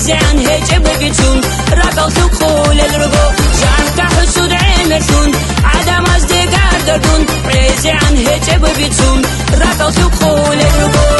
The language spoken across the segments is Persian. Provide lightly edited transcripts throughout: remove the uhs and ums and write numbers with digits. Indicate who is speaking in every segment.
Speaker 1: عزي عن هيك ببيتون رقل ثقول الرقو شعرك حسود عمرتون عدم أصدقاء دردون عزي عن هيك ببيتون رقل ثقول الرقو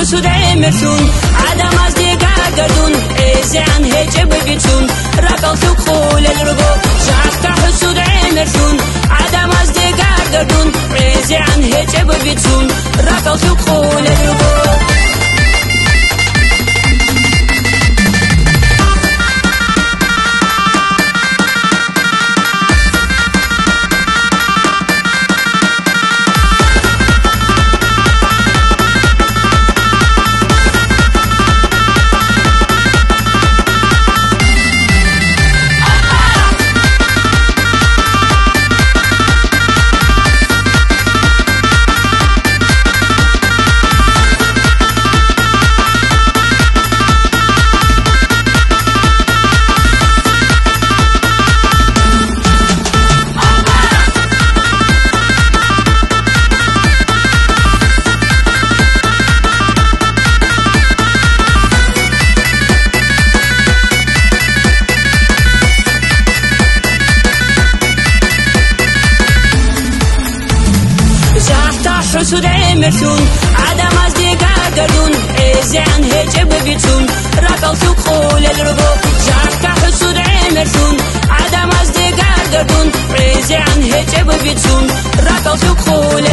Speaker 1: حسود عمرتون عدم أصدقاء دردون عزي عن هيك ببيتون رقل ثقول الرقو شعرك حسود عمرتون عدم أصدقاء دردون عزي عن هيك ببيتون رقل ثقول الرقو حسود عمرتون عدم أصدقاء دردون عزي عن هيك ببيتون رقل ثقول الرقو شعرك حسود عمرتون عدم أصدقاء دردون عزي عن هيك ببيتون رقل ثقول